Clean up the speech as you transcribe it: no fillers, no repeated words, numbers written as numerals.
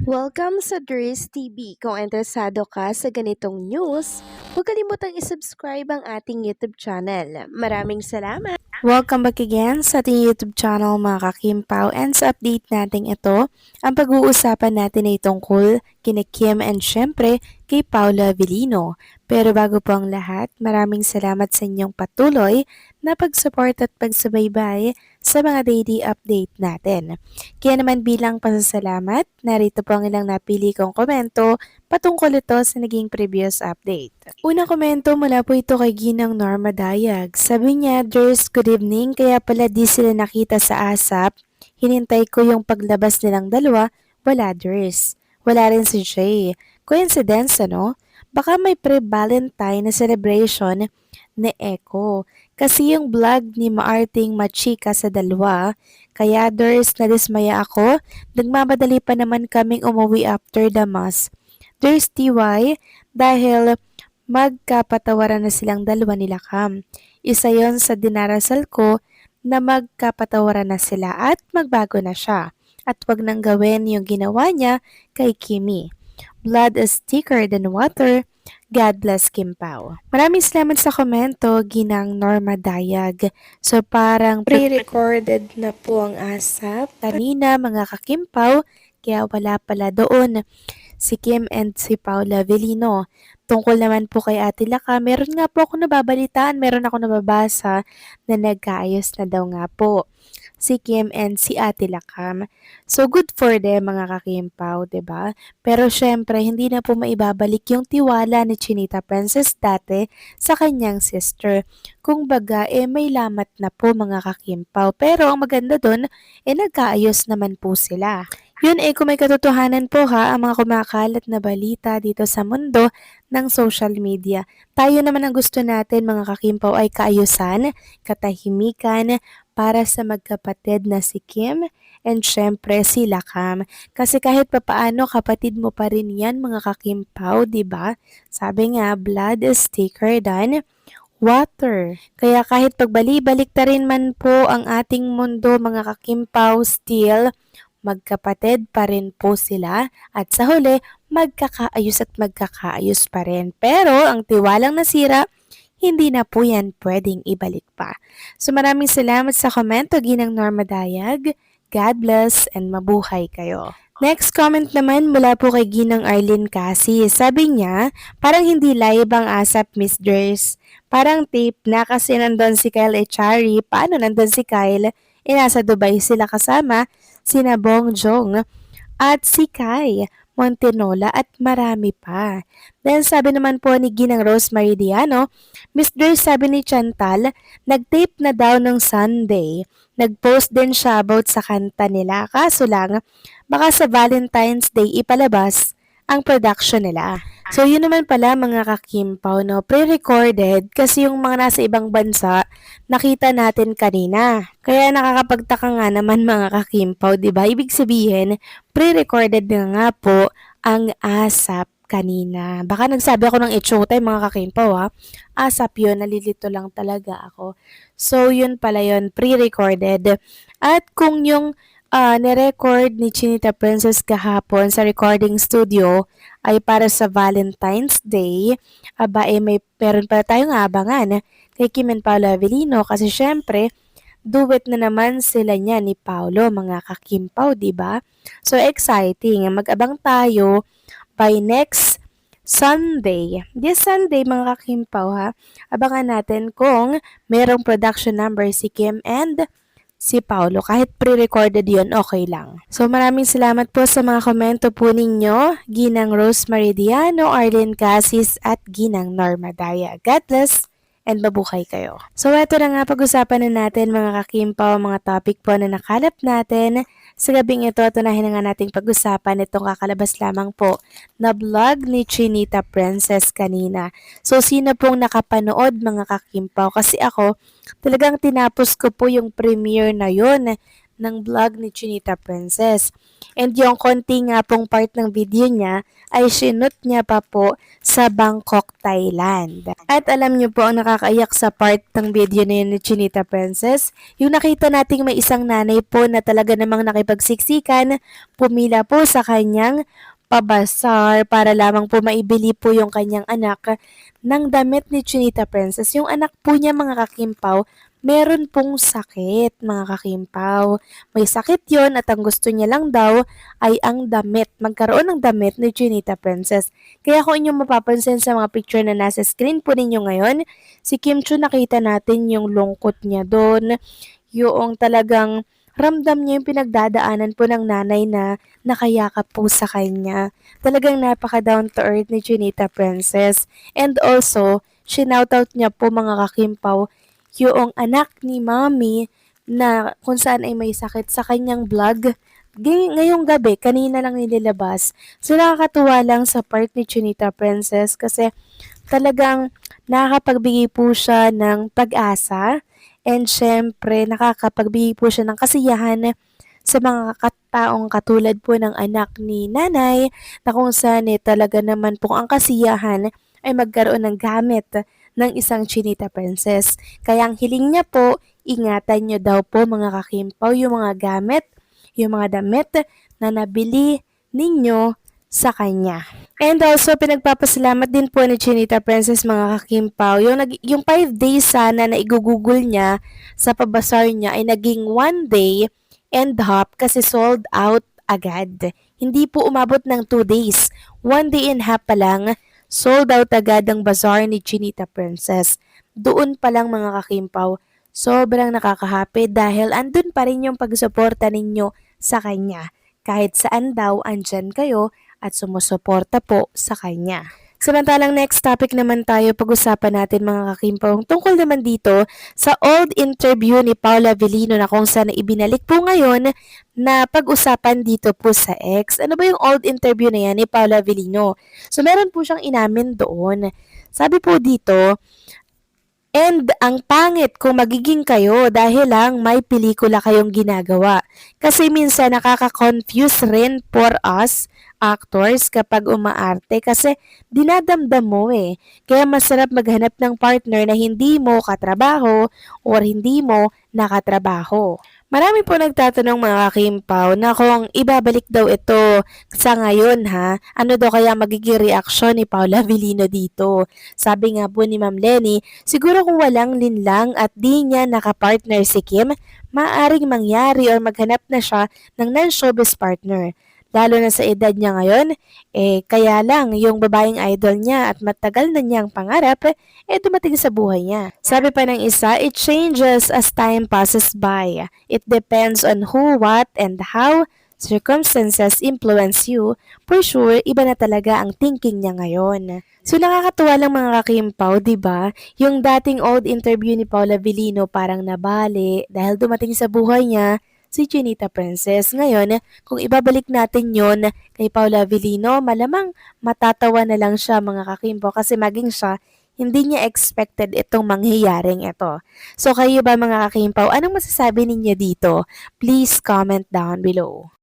Welcome sa Dries TV. Kung interesado ka sa ganitong news, huwag kalimutang isubscribe ang ating YouTube channel. Maraming salamat! Welcome back again sa ating YouTube channel mga kakimpaw, and sa update natin ito, ang pag-uusapan natin ay tungkol kina Kim and syempre kay Paula Avellino. Pero bago po ang lahat, maraming salamat sa inyong patuloy na pag-support at pagsubaybay sa mga daily update natin. Kaya naman bilang pasasalamat, narito po ang ilang napili kong komento patungkol ito sa naging previous update. Unang komento mula po ito kay Ginang Norma Dayag. Sabi niya, "Ders, good evening, kaya pala di sila nakita sa ASAP. Hinintay ko yung paglabas nilang dalawa, wala Ders. Wala rin si Jay. Coincidence ano? Baka may pre-Valentine na celebration ni Echo. Kasi yung vlog ni Maarting Machika sa dalawa, kaya Ders, nadismaya ako. Nagmamadali pa naman kaming umuwi after the mass. Ders, TY, dahil magkapatawaran na silang dalawa nila Cam. Isa yon sa dinarasal ko na magkapatawaran na sila at magbago na siya. At wag nang gawin yung ginawa niya kay Kimi. Blood is thicker than water. God bless Kim Pao." Maraming salamat sa komento, Ginang Norma Dayag. So parang pre-recorded na po ang ASAP kanina mga kakimpaw, kaya wala pala doon si Kim and si Paula Avellino. Tungkol naman po kay Ate Laka, meron nga po ako nababalitaan, meron ako nababasa na nagkaayos na daw nga po si Kim and si Ate Lakam. So good for them mga kakimpaw, 'di ba? Pero syempre hindi na po maibabalik yung tiwala ni Chinita Princess dati sa kanyang sister. Kung baga may lamat na po mga kakimpaw. Pero ang maganda doon nagkaayos naman po sila. Yun kung may katotohanan po ang mga kumakalat na balita dito sa mundo ng social media. Tayo naman ang gusto natin mga kakimpaw ay kaayusan, katahimikan para sa magkapatid na si Kim and syempre si Lakam. Kasi kahit papaano kapatid mo pa rin yan mga kakimpaw, di ba? Sabi nga, blood is thicker than water. Kaya kahit pagbali-balik ta rin man po ang ating mundo mga kakimpaw, still magkapatid pa rin po sila at sa huli, magkakaayos pa rin. Pero ang tiwalang nasira, hindi na po yan pwedeng ibalik pa. So maraming salamat sa komento, Ginang Norma Dayag. God bless and mabuhay kayo. Next comment naman mula po kay Ginang Arlene Cassie. Sabi niya, parang hindi live ang ASAP Miss Dres. Parang tape na kasi nandun si Kyle Echari. Paano nandun si Kyle? Nasa Dubai sila kasama, sina Bong Jong at si Kai Montenola at marami pa. Then sabi naman po ni Ginang Rosemary Diano, Miss Dres, sabi ni Chantal, nag-tape na daw ng Sunday. Nag-post din siya about sa kanta nila. Kaso lang, baka sa Valentine's Day ipalabas ang production nila. So yun naman pala mga kakimpaw, no? Pre-recorded kasi yung mga nasa ibang bansa nakita natin kanina. Kaya nakakapagtaka nga naman mga kakimpaw, di ba? Ibig sabihin, pre-recorded na nga po ang ASAP kanina. Baka nagsabi ako ng itsotay mga kakimpaw ASAP yun, nalilito lang talaga ako. So yun pala yun, pre-recorded. At kung yung nirecord ni Chinita Princess kahapon sa recording studio ay para sa Valentine's Day, meron pa tayong abangan kay Kim and Paolo Avellino kasi syempre, duet na naman sila niya ni Paolo, mga kakimpaw, di ba? So exciting, mag-abang tayo by next Sunday. This Sunday mga kakimpaw abangan natin kung merong production number si Kim and si Paulo. Kahit pre-recorded yon okay lang. So maraming salamat po sa mga komento po ninyo, Ginang Rosemary Diano, Arlene Cassis at Ginang Norma Daya. God bless and mabuhay kayo. So eto na nga pag-usapan na natin mga kakimpaw, mga topic po na nakalap natin. Sa gabing ito, tunahin na nga nating pag-usapan itong kakalabas lamang po na vlog ni Chinita Princess kanina. So sino pong nakapanood mga kakimpaw? Kasi ako, talagang tinapos ko po yung premiere na yun ng vlog ni Chinita Princess. And yung konti nga pong part ng video niya ay sinut niya pa po sa Bangkok, Thailand. At alam niyo po ang nakakaiyak sa part ng video na yun ni Chinita Princess, yung nakita nating may isang nanay po na talaga namang nakipagsiksikan, pumila po sa kanyang pabasar para lamang po maibili po yung kanyang anak ng damit ni Chinita Princess. Yung anak po niya mga kakimpaw, meron pong sakit mga kakimpaw. May sakit yon at ang gusto niya lang daw ay ang damit, magkaroon ng damit ni Chinita Princess. Kaya kung inyong mapapansin sa mga picture na nasa screen po ninyo ngayon, si Kim Chu nakita natin yung lungkot niya doon, yung talagang ramdam niya yung pinagdadaanan po ng nanay na nakayakap po sa kanya. Talagang napaka down to earth ni Chinita Princess. And also, sinoutout niya po mga kakimpaw yung anak ni Mommy na kung saan ay may sakit sa kanyang vlog. Ngayong gabi, kanina lang nililabas. So nakakatuwa lang sa part ni Chinita Princess kasi talagang nakakapagbigay po siya ng pag-asa and syempre nakakapagbigay po siya ng kasiyahan sa mga taong katulad po ng anak ni nanay na kung saan talaga naman po ang kasiyahan ay magkaroon ng gamit ng isang Chinita Princess. Kaya ang hiling niya po, ingatan niyo daw po mga kakimpaw yung mga gamit, yung mga damit na nabili ninyo sa kanya. And also, pinagpapasalamat din po ni Chinita Princess mga kakimpaw. Yung 5 days sana na igugugol niya sa pabasar niya ay naging 1 day and half kasi sold out agad. Hindi po umabot ng 2 days. 1 day and half pa lang, sold out agad ang bazaar ni Chinita Princess. Doon pa lang mga kakimpaw, sobrang nakakahappy dahil andun pa rin yung pagsuporta ninyo sa kanya. Kahit saan daw, andyan kayo at sumusuporta po sa kanya. Samantalang next topic naman tayo, pag-usapan natin mga kakimpaw tungkol naman dito sa old interview ni Paula Avellino na kung saan ibinalik po ngayon na pag-usapan dito po sa X. Ano ba yung old interview na yan ni Paula Avellino? So meron po siyang inamin doon. Sabi po dito, and ang pangit kung magiging kayo dahil lang may pelikula kayong ginagawa. Kasi minsan nakaka-confuse rin for us actors kapag umaarte kasi dinadamdam mo eh. Kaya masarap maghanap ng partner na hindi mo katrabaho or hindi mo nakatrabaho. Marami po nagtatanong mga kakimpaw na kung ibabalik daw ito sa ngayon ha, ano daw kaya magiging reaksyon ni Paula Avellino dito. Sabi nga po ni Ma'am Lenny, siguro kung walang linlang at di niya nakapartner si Kim, maaring mangyari or maghanap na siya ng non-showbiz partner. Lalo na sa edad niya ngayon, kaya lang yung babaeng idol niya at matagal na niyang pangarap, dumating sa buhay niya. Sabi pa ng isa, it changes as time passes by. It depends on who, what, and how circumstances influence you. For sure, iba na talaga ang thinking niya ngayon. So nakakatuwa lang mga kakimpaw, 'di ba? Yung dating old interview ni Paula Avellino parang nabali dahil dumating sa buhay niya si Chinita Princess. Ngayon, kung ibabalik natin yon kay Paula Avellino, malamang matatawa na lang siya mga kakimpaw kasi maging siya, hindi niya expected itong mangyayaring ito. So kayo ba mga kakimpaw, anong masasabi ninyo dito? Please comment down below.